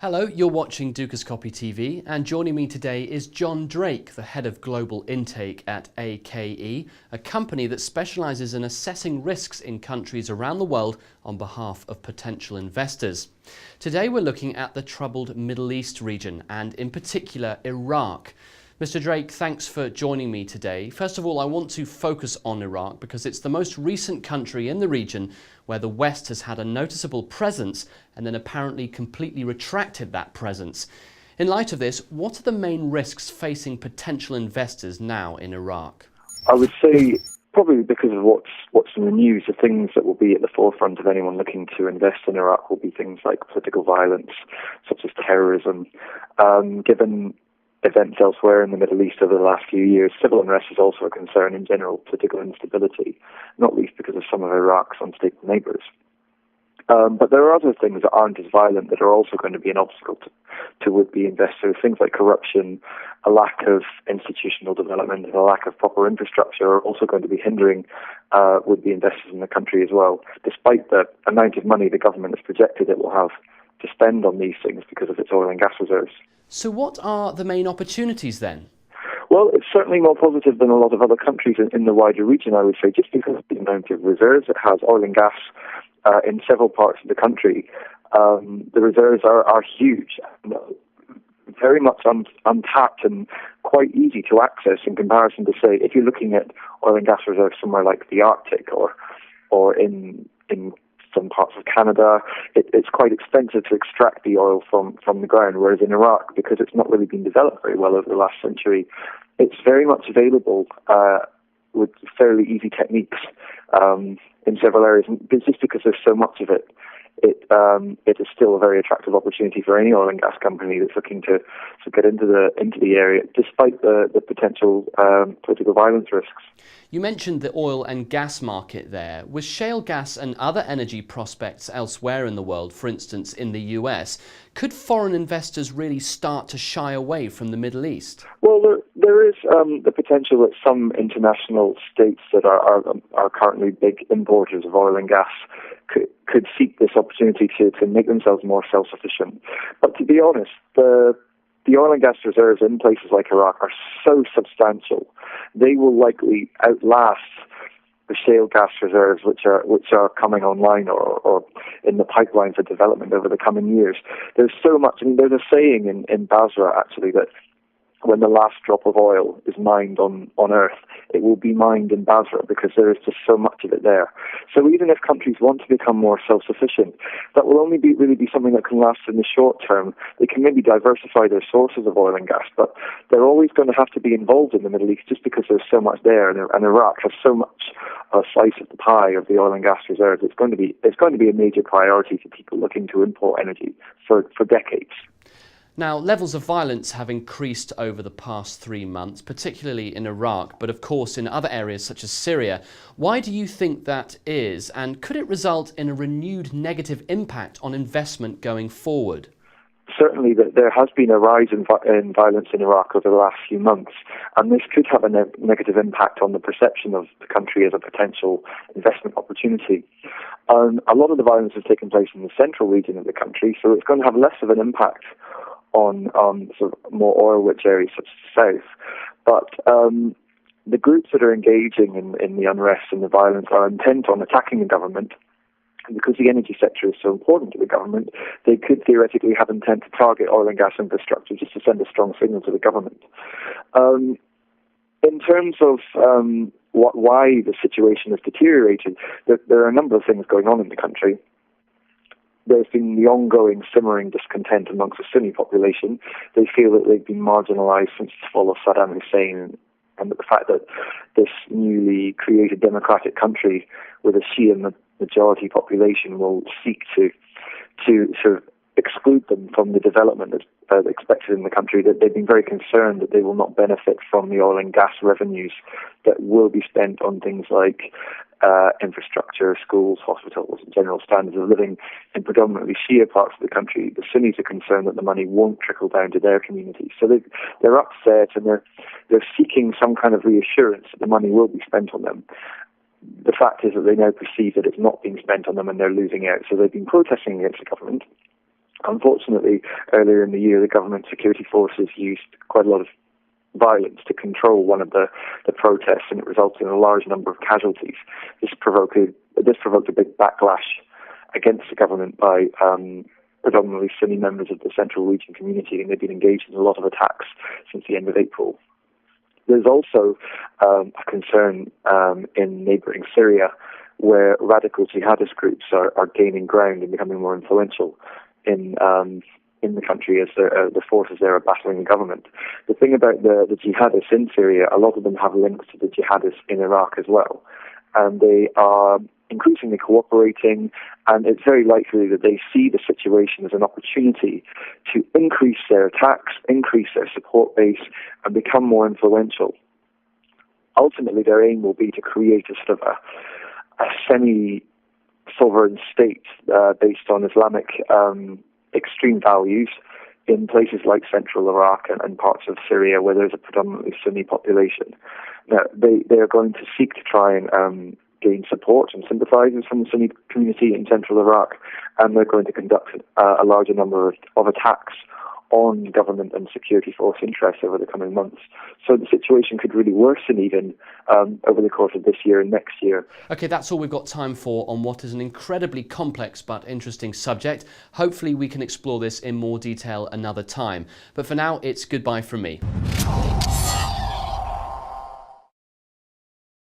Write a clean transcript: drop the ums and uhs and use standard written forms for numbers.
Hello, you're watching Dukascopy TV, and joining me today is John Drake, the head of global intake at AKE, a company that specialises in assessing risks in countries around the world on behalf of potential investors. Today we're looking at the troubled Middle East region, and in particular Iraq. Mr. Drake, thanks for joining me today. First of all, I want to focus on Iraq because it's the most recent country in the region where the West has had a noticeable presence and then apparently completely retracted that presence. In light of this, what are the main risks facing potential investors now in Iraq? I would say probably because of what's in the news, the things that will be at the forefront of anyone looking to invest in Iraq will be things like political violence, such as terrorism. Given events elsewhere in the Middle East over the last few years, civil unrest is also a concern in general, political instability, not least because of some of Iraq's unstable neighbours. But there are other things that aren't as violent that are also going to be an obstacle to would-be investors. Things like corruption, a lack of institutional development, and a lack of proper infrastructure are also going to be hindering would-be investors in the country as well, despite the amount of money the government has projected it will have to spend on these things because of its oil and gas reserves. So what are the main opportunities then? Well, it's certainly more positive than a lot of other countries in the wider region, I would say, just because of the amount of reserves it has. Oil and gas in several parts of the country, the reserves are huge, very much untapped and quite easy to access in comparison to, say, if you're looking at oil and gas reserves somewhere like the Arctic or in some parts of Canada, it's quite expensive to extract the oil from the ground, whereas in Iraq, because it's not really been developed very well over the last century, it's very much available with fairly easy techniques in several areas. And just because there's so much of it, it is still a very attractive opportunity for any oil and gas company that's looking to get into the area, despite the potential political violence risks. You mentioned the oil and gas market there. With shale gas and other energy prospects elsewhere in the world, for instance in the US, could foreign investors really start to shy away from the Middle East? Well, there is the potential that some international states that are currently big importers of oil and gas could seek this opportunity to make themselves more self-sufficient. But to be honest, the oil and gas reserves in places like Iraq are so substantial, they will likely outlast the shale gas reserves which are coming online or in the pipeline for development over the coming years. There's so much, and there's a saying in Basra actually that when the last drop of oil is mined on Earth, it will be mined in Basra because there is just so much of it there. So even if countries want to become more self-sufficient, that will only really be something that can last in the short term. They can maybe diversify their sources of oil and gas, but they're always going to have to be involved in the Middle East just because there's so much there, and Iraq has so much a slice of the pie of the oil and gas reserves. It's going to be a major priority for people looking to import energy for decades. Now, levels of violence have increased over the past 3 months, particularly in Iraq, but of course in other areas such as Syria. Why do you think that is, and could it result in a renewed negative impact on investment going forward? Certainly, there has been a rise in violence in Iraq over the last few months, and this could have a negative impact on the perception of the country as a potential investment opportunity. A lot of the violence has taken place in the central region of the country, so it's going to have less of an impact on sort of more oil-rich areas such as the south. But the groups that are engaging in the unrest and the violence are intent on attacking the government. And because the energy sector is so important to the government, they could theoretically have intent to target oil and gas infrastructure just to send a strong signal to the government. In terms of why the situation has deteriorated, there are a number of things going on in the country. There's been the ongoing simmering discontent amongst the Sunni population. They feel that they've been marginalized since the fall of Saddam Hussein, and the fact that this newly created democratic country with a Shi'ah majority population will seek to sort of exclude them from the development that's expected in the country, that they've been very concerned that they will not benefit from the oil and gas revenues that will be spent on things like infrastructure, schools, hospitals, and general standards of living in predominantly Shia parts of the country. The Sunnis are concerned that the money won't trickle down to their communities. So they're upset, and they're seeking some kind of reassurance that the money will be spent on them. The fact is that they now perceive that it's not being spent on them and they're losing out. So they've been protesting against the government. Unfortunately, earlier in the year, the government security forces used quite a lot of violence to control one of the protests, and it resulted in a large number of casualties. This provoked a big backlash against the government by predominantly Sunni members of the central region community, and they've been engaged in a lot of attacks since the end of April. There's also a concern in neighbouring Syria, where radical jihadist groups are gaining ground and becoming more influential in the country as the forces there are battling the government. The thing about the jihadists in Syria, a lot of them have links to the jihadists in Iraq as well, and they are increasingly cooperating, and it's very likely that they see the situation as an opportunity to increase their attacks, increase their support base, and become more influential. Ultimately, their aim will be to create a sort of a semi-sovereign state based on Islamic extreme values in places like central Iraq and parts of Syria where there's a predominantly Sunni population. Now, they are going to seek to try and gain support and sympathizers from the Sunni community in central Iraq, and they're going to conduct a larger number of attacks on government and security force interests over the coming months. So the situation could really worsen even over the course of this year and next year. Okay, that's all we've got time for on what is an incredibly complex but interesting subject. Hopefully we can explore this in more detail another time. But for now, it's goodbye from me.